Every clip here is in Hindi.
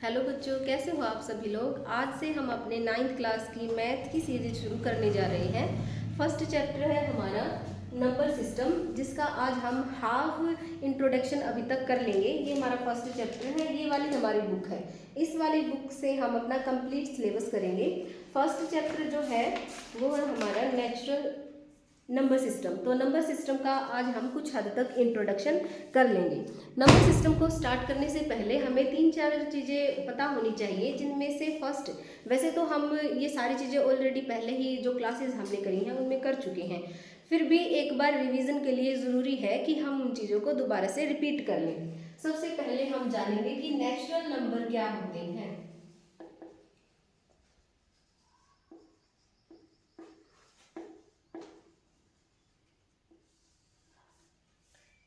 हेलो बच्चों, कैसे हो आप सभी लोग। आज से हम अपने 9th क्लास की मैथ की सीरीज शुरू करने जा रहे हैं। फर्स्ट चैप्टर है हमारा नंबर सिस्टम, जिसका आज हम हाफ इंट्रोडक्शन अभी तक कर लेंगे। ये हमारा फर्स्ट चैप्टर है, ये वाली हमारी बुक है। इस वाली बुक से हम अपना कंप्लीट सिलेबस करेंगे। फर्स्ट चैप्टर जो है वो है हमारा नेचुरल नंबर सिस्टम। तो नंबर सिस्टम का आज हम कुछ हद तक इंट्रोडक्शन कर लेंगे। नंबर सिस्टम को स्टार्ट करने से पहले हमें 3-4 चीज़ें पता होनी चाहिए, जिनमें से फर्स्ट, वैसे तो हम ये सारी चीज़ें ऑलरेडी पहले ही जो क्लासेस हमने करी हैं उनमें कर चुके हैं, फिर भी एक बार रिवीजन के लिए ज़रूरी है कि हम उन चीज़ों को दोबारा से रिपीट कर लें। सबसे पहले हम जानेंगे कि नेचुरल नंबर क्या होते हैं।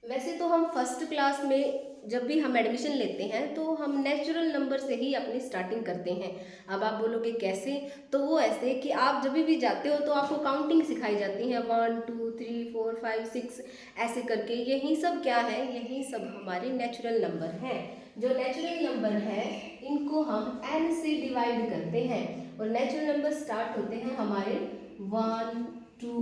वैसे तो हम फर्स्ट क्लास में जब भी हम एडमिशन लेते हैं तो हम नेचुरल नंबर से ही अपनी स्टार्टिंग करते हैं। अब आप बोलोगे कैसे, तो वो ऐसे कि आप जब भी जाते हो तो आपको काउंटिंग सिखाई जाती है, 1 2 3 4 5 6 ऐसे करके। यही सब क्या है, यही सब हमारे नेचुरल नंबर हैं। जो नेचुरल नंबर है इनको हम n से डिवाइड करते हैं, और नेचुरल नंबर स्टार्ट होते हैं हमारे 1 2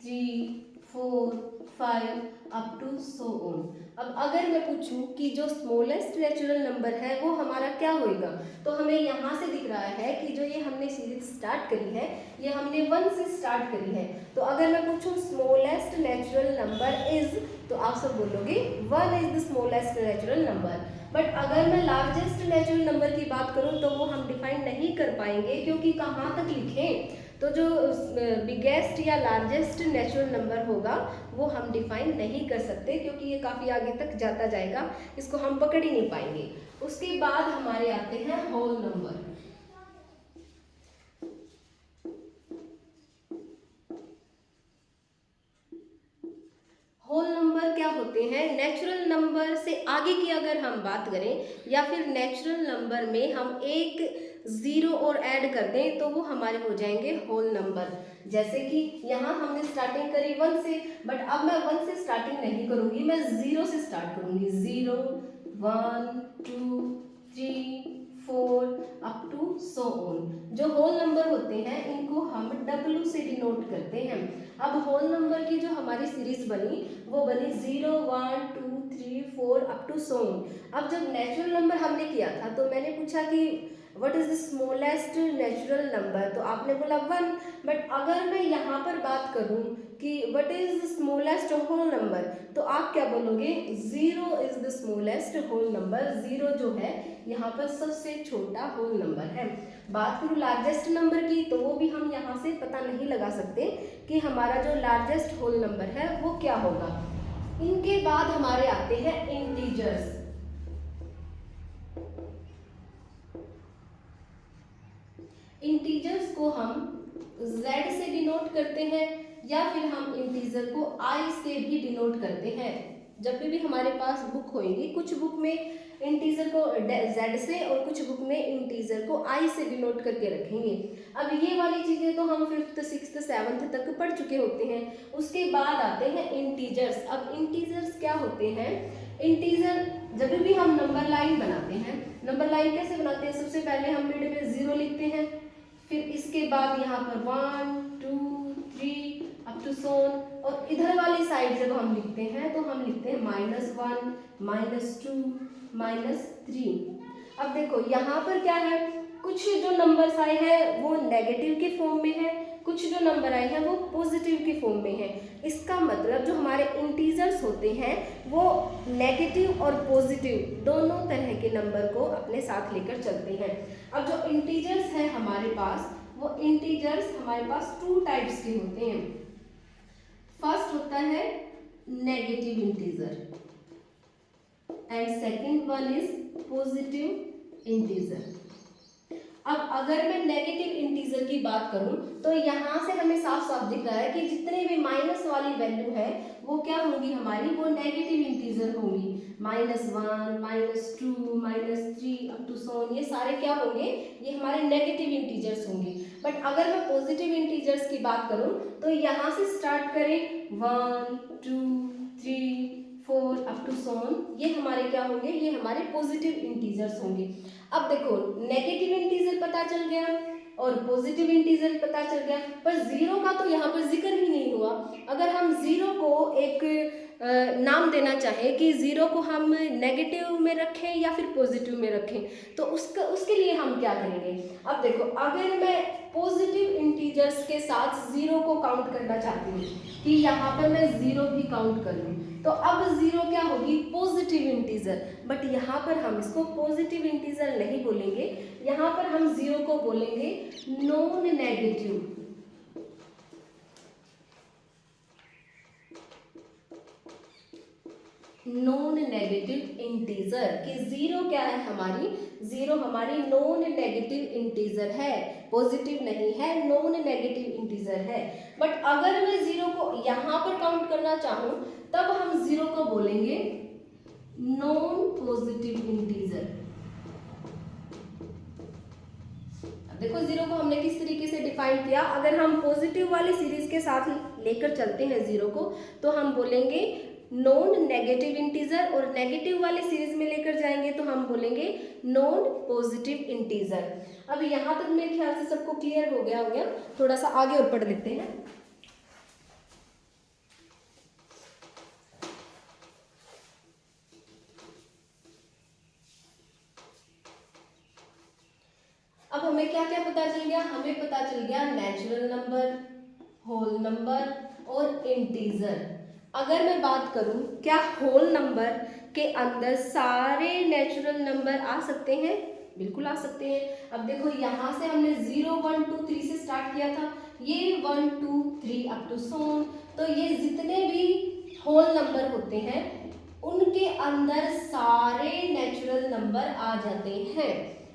3 4 5 अप टू सो ऑन। अब अगर मैं पूछूं कि जो स्मॉलेस्ट नेचुरल नंबर है वो हमारा क्या होएगा, तो हमें यहाँ से दिख रहा है कि जो ये हमने सीरीज स्टार्ट करी है ये हमने 1 से स्टार्ट करी है। तो अगर मैं पूछूं स्मॉलेस्ट नेचुरल नंबर इज, तो आप सब बोलोगे 1 is the smallest natural number. But अगर मैं लार्जेस्ट नेचुरल नंबर की बात करूं तो वो हम डिफाइन नहीं कर पाएंगे, क्योंकि कहाँ तक लिखें। तो जो बिगेस्ट या लार्जेस्ट नेचुरल नंबर होगा वो हम डिफाइन नहीं कर सकते, क्योंकि ये काफ़ी आगे तक जाता जाएगा, इसको हम पकड़ ही नहीं पाएंगे। उसके बाद हमारे आते हैं होल नंबर। होल नंबर क्या होते हैं, नेचुरल नंबर से आगे की अगर हम बात करें, या फिर नेचुरल नंबर में हम एक जीरो और ऐड कर दें तो वो हमारे हो जाएंगे होल नंबर। जैसे कि यहाँ हमने स्टार्टिंग करी 1 से, बट अब मैं 1 से स्टार्टिंग नहीं करूंगी, मैं 0 से स्टार्ट करूंगी। 0 1 2 3 4 अप टू सो ऑन। जो होल नंबर होते हैं इनको हम W से डिनोट करते हैं। अब होल नंबर की जो हमारी सीरीज बनी वो बनी 0 1 2 3 4 अप टू सो ऑन। अब जब नेचुरल नंबर हमने किया था तो मैंने पूछा कि what is the smallest natural number, तो आपने बोला 1। बट अगर मैं यहाँ पर बात करूँ कि what is the smallest whole number, तो आप क्या बोलोगे, 0 is the smallest whole number. 0 जो है यहाँ पर सबसे छोटा होल नंबर है। बात करूँ लार्जेस्ट नंबर की, तो वो भी हम यहाँ से पता नहीं लगा सकते कि हमारा जो लार्जेस्ट होल नंबर है वो क्या होगा। इनके बाद हमारे आते हैं इंटीजर्स। इंटीजर्स को हम z से डिनोट करते हैं, या फिर हम इंटीजर को i से भी डिनोट करते हैं। जब भी हमारे पास बुक होएगी, कुछ बुक में इंटीजर को z से और कुछ बुक में इंटीजर को i से डिनोट करके रखेंगे। अब ये वाली चीज़ें तो हम 5th 6th 7th तक पढ़ चुके होते हैं। उसके बाद आते हैं इंटीजर्स। अब इंटीजर्स क्या होते हैं, इंटीजर जब भी हम नंबर लाइन बनाते हैं, नंबर लाइन कैसे बनाते हैं, सबसे पहले हम मिड में 0 लिखते हैं, फिर इसके बाद यहाँ पर 1 2 3 अप टू सोन, और इधर वाली साइड जब हम लिखते हैं तो हम लिखते हैं -1 -2 -3। अब देखो यहाँ पर क्या है, कुछ जो नंबर्स आए हैं वो नेगेटिव के फॉर्म में है, कुछ जो नंबर आए हैं वो पॉजिटिव के फॉर्म में है। इसका मतलब जो हमारे इंटीजर्स होते हैं वो नेगेटिव और पॉजिटिव दोनों तरह के नंबर को अपने साथ लेकर चलते हैं। अब जो इंटीजर्स हैं हमारे पास, वो इंटीजर्स हमारे पास 2 टाइप्स के होते हैं। फर्स्ट होता है negative integer and second one is positive integer. अब अगर मैं नेगेटिव इंटीजर की बात करूं तो यहाँ से हमें साफ साफ दिख रहा है कि जितने भी माइनस वाली वैल्यू है वो क्या होंगी हमारी, वो नेगेटिव इंटीजर होंगी। -1 -2 -3 अप टू सोन, ये सारे क्या होंगे, ये हमारे नेगेटिव इंटीजर्स होंगे। बट अगर मैं पॉजिटिव इंटीजर्स की बात करूं तो यहाँ से स्टार्ट करें 1 2 3 4 अप टू सो ऑन, ये हमारे क्या होंगे, ये हमारे पॉजिटिव इंटीजर्स होंगे। अब देखो नेगेटिव इंटीजर पता चल गया और पॉजिटिव इंटीजर पता चल गया, पर जीरो का तो यहाँ पर जिक्र ही नहीं हुआ। अगर हम जीरो को एक नाम देना चाहें कि जीरो को हम नेगेटिव में रखें या फिर पॉजिटिव में रखें, तो उसके लिए हम क्या करेंगे। अब देखो अगर मैं पॉजिटिव इंटीजर्स के साथ जीरो को काउंट करना चाहती हूँ कि यहाँ पर मैं जीरो भी काउंट कर लूँ, तो अब जीरो क्या होगी, पॉजिटिव इंटीजर। बट यहाँ पर हम इसको पॉजिटिव इंटीजर नहीं बोलेंगे, यहाँ पर हम जीरो को बोलेंगे non negative. Non negative integer कि जीरो क्या है हमारी, जीरो हमारी नॉन नेगेटिव इंटीजर है, पॉजिटिव नहीं है, नॉन नेगेटिव इंटीजर है। बट अगर मैं जीरो को यहाँ पर काउंट करना चाहूँ तब हम जीरो को बोलेंगे नॉन पॉजिटिव इंटीजर। देखो जीरो को हमने किस तरीके से डिफाइन किया, अगर हम पॉजिटिव वाली सीरीज के साथ लेकर चलते हैं जीरो को तो हम बोलेंगे नॉन नेगेटिव इंटीजर, और नेगेटिव वाले सीरीज में लेकर जाएंगे तो हम बोलेंगे नॉन पॉजिटिव इंटीजर। अब यहाँ तक मेरे ख्याल से सबको क्लियर हो गया, थोड़ा सा आगे और पढ़ लेते हैं। अब हमें क्या क्या पता चल गया, हमें पता चल गया नेचुरल नंबर, होल नंबर और इंटीजर। अगर मैं बात करूं क्या होल नंबर के अंदर सारे नेचुरल नंबर आ सकते हैं, बिल्कुल आ सकते हैं। अब देखो यहाँ से हमने 0 1 2 3 से स्टार्ट किया था, ये 1 2 3 अप टू सो ऑन, तो ये जितने भी होल नंबर होते हैं उनके अंदर सारे नेचुरल नंबर आ जाते हैं।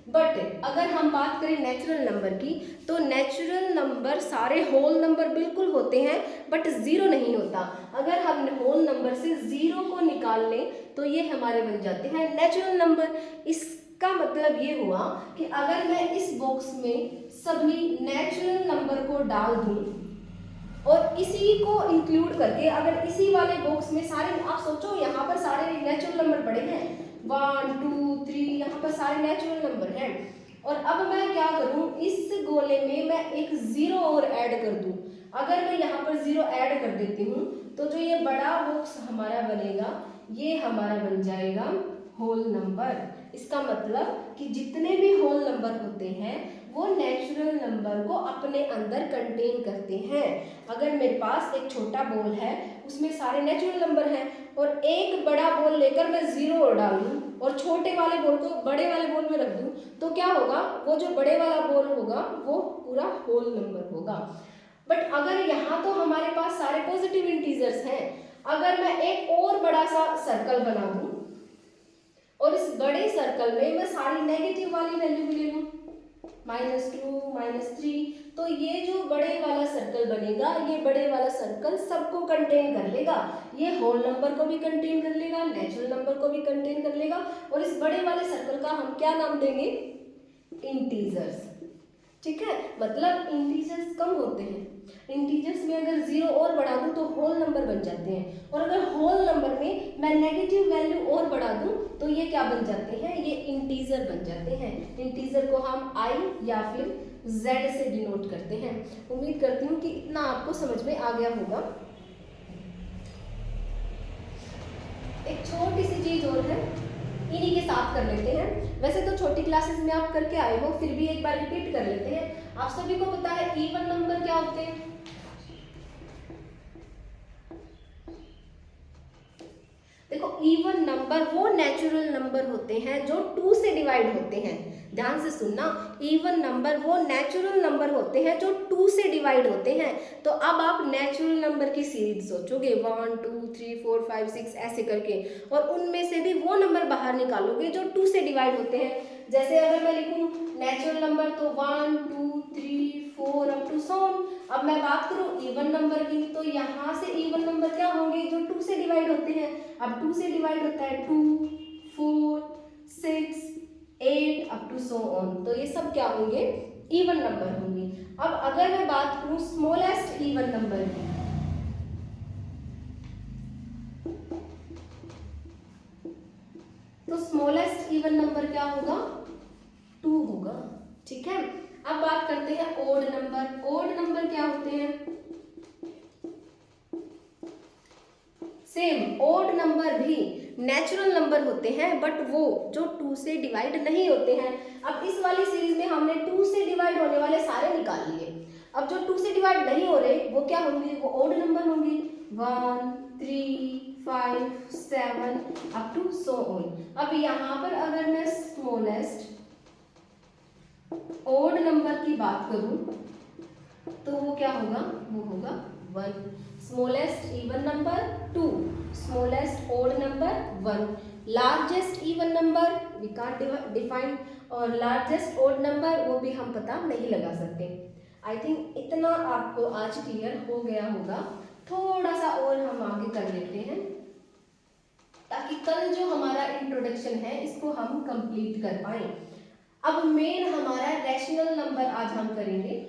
बट अगर हम बात करें नेचुरल नंबर की, तो नेचुरल नंबर सारे होल नंबर बिल्कुल होते हैं बट जीरो नहीं होता। अगर हम होल नंबर से जीरो को निकाल लें तो ये हमारे बन जाते हैं नेचुरल नंबर। इसका मतलब ये हुआ कि अगर मैं इस बॉक्स में सभी नेचुरल नंबर को डाल दूं और इसी को इंक्लूड करके अगर इसी वाले बॉक्स में सारे, आप सोचो यहाँ पर सारे नेचुरल नंबर पड़े हैं 1 2 3, यहाँ पर सारे नेचुरल नंबर हैं, और अब मैं क्या करूँ, इस गोले में मैं एक जीरो और ऐड कर दूँ। अगर मैं यहाँ पर जीरो ऐड कर देती हूँ तो जो ये बड़ा बॉक्स हमारा बनेगा ये हमारा बन जाएगा होल नंबर। इसका मतलब कि जितने भी होल नंबर होते हैं वो नेचुरल नंबर को अपने अंदर कंटेन करते हैं। अगर मेरे पास एक छोटा बॉल है उसमें सारे नेचुरल नंबर हैं और एक बड़ा बॉल लेकर मैं जीरो और डाल दूं और छोटे वाले बॉल को बड़े वाले बॉल में रख दूं तो क्या होगा, वो जो बड़े वाला बॉल होगा वो पूरा होल नंबर होगा। बट अगर यहाँ तो हमारे पास सारे पॉजिटिव इंटीजर्स हैं, अगर मैं एक और बड़ा सा सर्कल बना दूं और इस बड़े सर्कल में मैं सारी नेगेटिव वाली वैल्यू भी ले लूं -2 -3, तो ये जो बड़े वाला सर्कल बनेगा ये बड़े वाला सर्कल सबको कंटेन कर लेगा। ये होल नंबर को भी कंटेन कर लेगा, नेचुरल नंबर को भी कंटेन कर लेगा, और इस बड़े वाले सर्कल का हम क्या नाम देंगे, इंटीजर्स। ठीक है, मतलब इंटीजर्स कम होते हैं, इंटीजर्स में अगर जीरो और बढ़ा दूं तो होल नंबर बन जाते हैं, और अगर होल नंबर में मैं नेगेटिव वैल्यू और बढ़ा दूं तो ये क्या बन जाते हैं, ये इंटीजर बन जाते हैं। इंटीजर को हम आई या फिर जेड से डिनोट करते हैं। उम्मीद करती हूँ कि इतना आपको समझ में आ गया होगा। एक छोटी सी चीज और है, इन्हीं के साथ कर लेते हैं। वैसे तो छोटी क्लासेस में आप करके आए हो, फिर भी एक बार रिपीट कर लेते हैं। आप सभी को पता है इवन नंबर क्या होते हैं, देखो इवन नंबर वो नेचुरल नंबर होते हैं जो 2 से डिवाइड होते हैं। ध्यान से सुनना, इवन नंबर वो नेचुरल नंबर होते हैं जो 2 से डिवाइड होते हैं। तो अब आप नेचुरल नंबर की सीरीज सोचोगे 1 2 3 4 5 6 ऐसे करके, और उनमें से भी वो नंबर बाहर निकालोगे जो 2 से डिवाइड होते हैं। जैसे अगर मैं लिखूं नेचुरल नंबर तो 1 2 3 4 अप टू सो ऑन। अब मैं बात करूं इवन नंबर की, तो यहाँ से इवन नंबर क्या होंगे, जो 2 से डिवाइड होते हैं। अब 2 से डिवाइड होता है 2 4 6 8 अप टू सो ऑन, तो ये सब क्या होंगे, इवन नंबर होंगे। अब अगर मैं बात करूं स्मॉलेस्ट इवन नंबर की, तो स्मॉलेस्ट इवन नंबर क्या होगा, 2 होगा। ठीक है, अब बात करते हैं ओड नंबर। ओड नंबर क्या होते हैं, सेम ओड नंबर भी नेचुरल नंबर होते हैं, बट वो जो 2 से डिवाइड नहीं होते हैं। अब इस वाली सीरीज में हमने 2 से डिवाइड होने वाले सारे निकाल लिए। अब जो 2 से डिवाइड नहीं हो रहे वो क्या होंगे, वो ओड नंबर होंगे, 1 3 5 7 अप टू सो ऑन। अब यहाँ पर अगर मैं स्मॉलेस्ट ओड नंबर की बात करूं तो वो क्या होगा, वो होगा 1। Smallest even number 2, smallest odd number 1, largest even number we can't define, और लार्जेस्ट ओड नंबर वो भी हम पता नहीं लगा सकते। आई थिंक इतना आपको आज क्लियर हो गया होगा। थोड़ा सा और हम आगे कर लेते हैं ताकि कल जो हमारा इंट्रोडक्शन है इसको हम कंप्लीट कर पाए। अब मेन हमारा रैशनल नंबर आज हम करेंगे।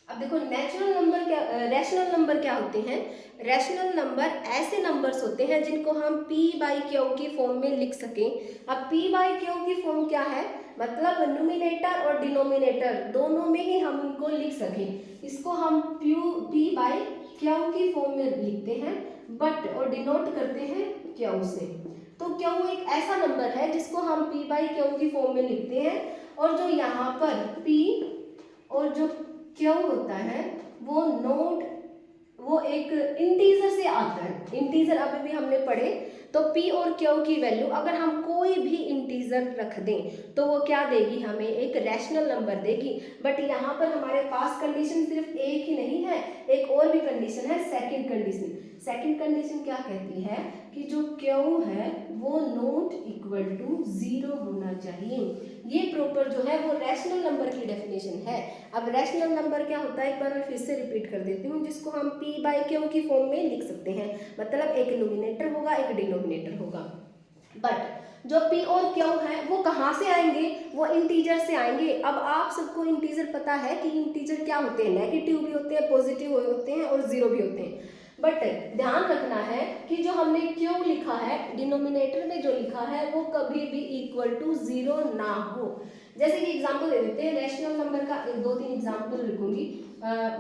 अब देखो नेचुरल नंबर क्या, रैशनल नंबर क्या होते हैं। रैशनल नंबर ऐसे नंबर्स होते हैं जिनको हम p बाई क्यू की फॉर्म में लिख सकें। अब p बाई क्यू की फॉर्म क्या है, मतलब न्यूमिनेटर और डिनोमिनेटर दोनों में ही हम इनको लिख सकें। इसको हम p बाई क्यू की फॉर्म में लिखते हैं, बट और डिनोट करते हैं क्यू से। तो क्यू एक ऐसा नंबर है जिसको हम p बाई क्यू की फॉर्म में लिखते हैं, और जो यहाँ पर p और जो क्यू होता है वो एक इंटीजर से आता है। इंटीजर अभी भी हमने पढ़े, तो p और q की वैल्यू अगर हम कोई भी इंटीजर रख दें तो वो क्या देगी, हमें एक रैशनल नंबर देगी। बट यहाँ पर हमारे पास कंडीशन सिर्फ एक ही नहीं है, एक और भी कंडीशन है, सेकंड कंडीशन। सेकंड कंडीशन क्या कहती है कि जो q है वो नॉट इक्वल टू 0 होना चाहिए। ये प्रॉपर जो है वो रैशनल नंबर की डेफिनेशन है। अब रैशनल नंबर क्या होता है, एक बार मैं फिर से रिपीट कर देती हूँ, जिसको हम p बाई क्यू की फॉर्म में लिख सकते हैं। मतलब एक न्यूमिनेटर होगा, एक डिनोमिनेटर होगा। बट जो p और q है वो कहाँ से आएंगे, वो इंटीजर से आएंगे। अब आप सबको इंटीजर पता है कि इंटीजर क्या होते हैं, नेगेटिव भी होते हैं, पॉजिटिव होते हैं और जीरो भी होते हैं। बट ध्यान रखना है कि जो हमने क्यू लिखा है डिनोमिनेटर में जो लिखा है वो कभी भी इक्वल टू 0 ना हो। जैसे कि एग्जांपल दे देते हैं, रैशनल नंबर का 2-3 एग्जांपल लिखूंगी।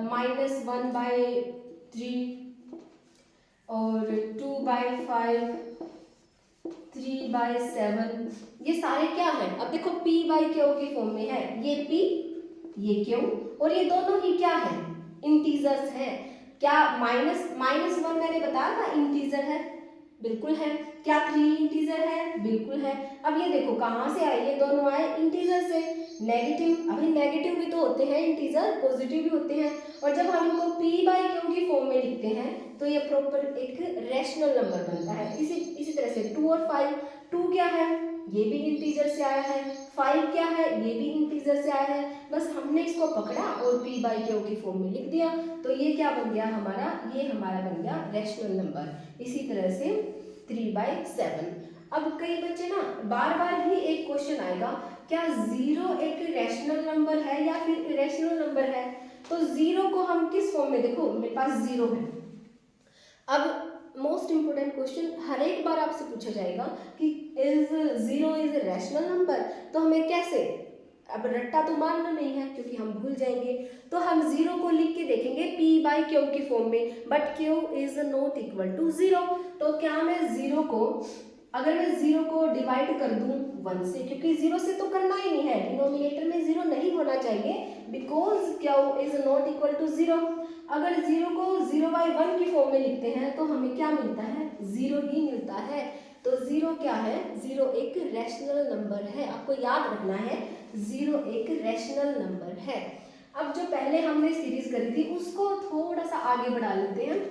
-1/3 और 2/5, 3/7, ये सारे क्या है। अब देखो p बाई क्यू की फॉर्म में है, ये p ये q, और ये दोनों ही क्या है, इंटीजर्स हैं। क्या -1 मैंने बताया था इंटीजर है, बिल्कुल है। क्या 3 इंटीजर है, बिल्कुल है। अब ये देखो कहाँ से आए, ये दोनों आए इंटीजर से। नेगेटिव, अभी नेगेटिव भी तो होते हैं इंटीजर, पॉजिटिव भी होते हैं। और जब हम इनको p बाई क्यू की फॉर्म में लिखते हैं तो ये प्रॉपर एक रैशनल नंबर बनता है। इसी तरह से 2 और 5, 2 क्या है, ये भी इंटीजर से आया है, 5 क्या है, ये भी इंटीजर से आया है। बस हमने इसको पकड़ा और p बाई क्यू की फॉर्म में लिख दिया, तो ये क्या बन गया हमारा, ये हमारा बन गया रैशनल नंबर। इसी तरह से 3/7। अब कई बच्चे ना बार बार ही एक क्वेश्चन आएगा, क्या 0 एक रैशनल नंबर है या फिर इरेशनल नंबर है। तो 0 को हम किस फॉर्म में, देखो मेरे पास 0 है। अब मोस्ट इंपोर्टेंट क्वेश्चन हर एक बार आपसे पूछा जाएगा कि is 0 is a rational number, तो हमें कैसे, अब रट्टा तो मारना नहीं है क्योंकि हम भूल जाएंगे। तो हम 0 को लिख के देखेंगे p बाई क्यू की फॉर्म में, but q is not equal to 0। तो क्या मैं 0 को, अगर मैं 0 को डिवाइड कर दूं 1 से, क्योंकि 0 से तो करना ही नहीं है, डिनोमिनेटर में 0 नहीं होना चाहिए, because q is not equal to 0। अगर 0 को 0/1 की फॉर्म में लिखते हैं तो हमें क्या मिलता है, 0 ही मिलता है। तो 0 क्या है, 0 एक रैशनल नंबर है। आपको याद रखना है 0 एक रैशनल नंबर है। अब जो पहले हमने सीरीज करी थी उसको थोड़ा सा आगे बढ़ा लेते हैं।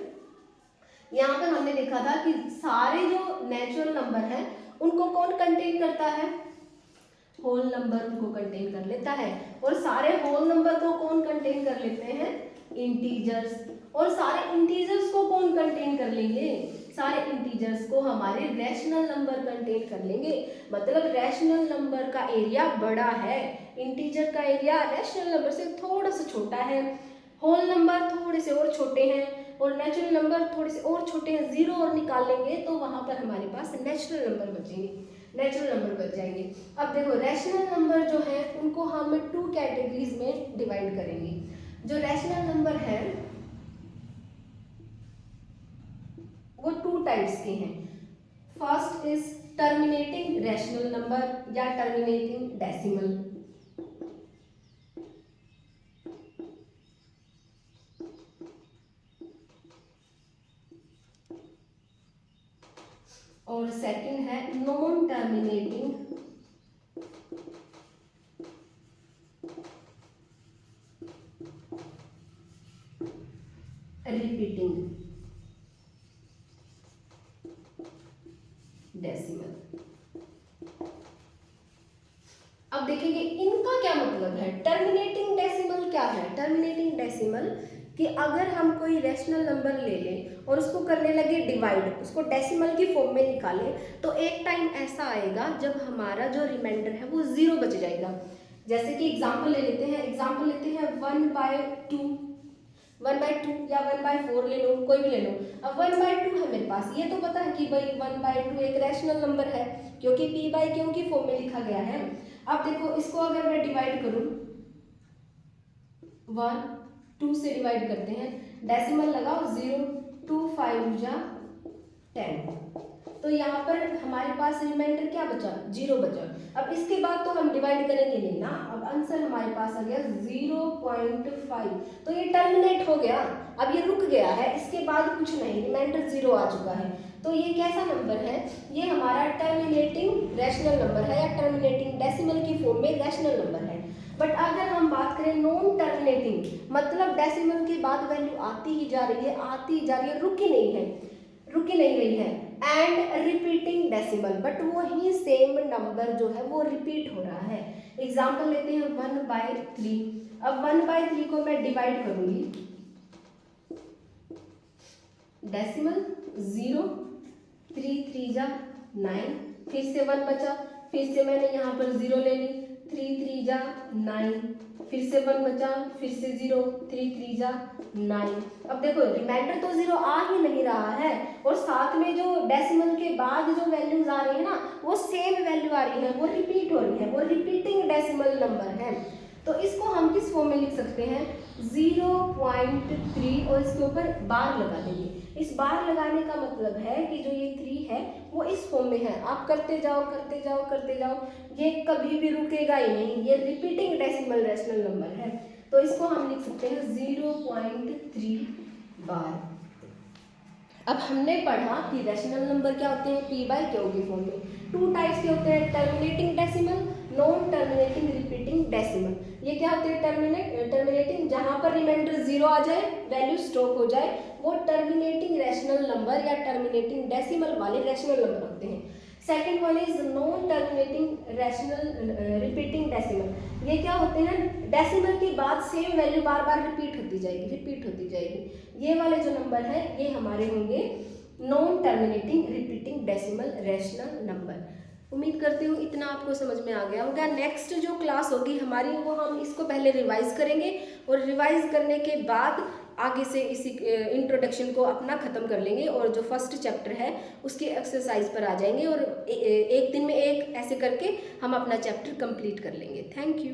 यहाँ पर हमने देखा था कि सारे जो नेचुरल नंबर हैं उनको कौन कंटेन करता है, होल नंबर उनको कंटेन कर लेता है। और सारे होल नंबर को कौन कंटेन कर लेते हैं, इंटीजर्स। और सारे इंटीजर्स को कौन कंटेन कर लेंगे, सारे इंटीजर्स को हमारे रैशनल नंबर कंटेन कर लेंगे। मतलब रैशनल नंबर का एरिया बड़ा है, इंटीजर का एरिया रैशनल नंबर से थोड़ा सा छोटा है, होल नंबर थोड़े से और छोटे हैं। और नेचुरल नंबर थोड़े से और छोटे हैं, 0 और निकाल लेंगे तो वहाँ पर हमारे पास नेचुरल नंबर बचेंगे, नेचुरल नंबर बच जाएंगे। अब देखो रैशनल नंबर जो है उनको हम 2 कैटेगरीज में डिवाइड करेंगे। जो रैशनल नंबर है वो 2 टाइप्स के हैं। First is terminating rational number या टर्मिनेटिंग डेसिमल। और सेकंड है नॉन टर्मिनेटिंग रिपीटिंग डेसिमल। अब देखेंगे इनका क्या मतलब है। टर्मिनेटिंग डेसिमल क्या है? टर्मिनेटिंग डेसिमल कि अगर हम कोई रैशनल नंबर ले लें और उसको करने लगे डिवाइड, उसको डेसिमल की फॉर्म में निकालें, तो एक टाइम ऐसा आएगा जब हमारा जो रिमाइंडर है वो 0 बच जाएगा। जैसे कि एग्जाम्पल ले लेते हैं, 1/2, 1/2 या 1/4 ले लो, कोई भी ले लो। अब 1/2 है मेरे पास, ये तो पता है कि भाई 1/2 एक रैशनल नंबर है क्योंकि p/q की फॉर्म में लिखा गया है। अब देखो इसको अगर मैं डिवाइड करूं, 1 2 से डिवाइड करते हैं, डेसिमल लगाओ 0 2 5 जा 10, तो यहाँ पर हमारे पास रिमाइंडर क्या बचा? 0 बचा। अब इसके बाद तो हम डिवाइड करेंगे नहीं ना, अब आंसर हमारे पास आ गया 0.5, तो ये टर्मिनेट हो गया, अब ये रुक गया है, इसके बाद कुछ नहीं, रिमाइंडर 0 आ चुका है। तो ये कैसा नंबर है? ये हमारा टर्मिनेटिंग रैशनल नंबर है या टर्मिनेटिंग डेसिमल की फॉर्म में रैशनल नंबर है। बट अगर हम बात करें नॉन टर्मिनेटिंग, मतलब डेसिमल के बाद वैल्यू आती ही जा रही है, आती ही जा रही है, रुकी नहीं गई है, एंड रिपीटिंग डेसिमल, बट वो ही सेम नंबर जो है वो रिपीट हो रहा है। एग्जाम्पल लेते हैं 1/3। अब 1/3 को मैं डिवाइड करूंगी, डेसिमल 0 3 3 जा 9, फिर से 1 बचा, फिर से मैंने यहाँ पर 0 ले ली, 3 3 जा 9, फिर से 1 बचा, फिर से 0 3 3 जा 9। अब देखो रिमाइंडर तो 0 आ ही नहीं रहा है और साथ में जो डेसिमल के बाद जो वैल्यूज आ रही है ना वो सेम वैल्यू आ रही है, वो रिपीट हो रही है, वो रिपीटिंग डेसिमल नंबर है। तो इसको हम किस फॉर्म में लिख सकते हैं? 0.3 और इसके ऊपर बार लगा देंगे। इस बार लगाने का मतलब है कि जो ये 3 है वो इस फॉर्म में है, आप करते जाओ, ये कभी भी रुकेगा ही नहीं, ये रिपीटिंग डेसिमल रैशनल नंबर है। तो इसको हम लिख सकते हैं 0.3 बार। अब हमने पढ़ा कि रैशनल नंबर क्या होते हैं, p/q की फॉर्म में। 2 टाइप्स के होते हैं, terminating decimal, non terminating repeating decimal. ये क्या होते हैं? टर्मिनेटिंग जहाँ पर रिमाइंडर 0 आ जाए, वैल्यू स्टॉप हो जाए, वो टर्मिनेटिंग रैशनल नंबर या टर्मिनेटिंग डेसिमल वाले रैशनल नंबर होते हैं। Second one is non terminating rational repeating decimal. ये क्या होते हैं? डेसिमल के बाद सेम वैल्यू बार बार रिपीट होती जाएगी। ये वाले जो नंबर है ये हमारे होंगे non terminating repeating decimal rational number. उम्मीद करती हूँ इतना आपको समझ में आ गया होगा। नेक्स्ट जो क्लास होगी हमारी वो हम इसको पहले रिवाइज करेंगे और रिवाइज करने के बाद आगे से इसी इंट्रोडक्शन को अपना ख़त्म कर लेंगे और जो फर्स्ट चैप्टर है उसकी एक्सरसाइज पर आ जाएंगे और एक दिन में एक ऐसे करके हम अपना चैप्टर कंप्लीट कर लेंगे। Thank you.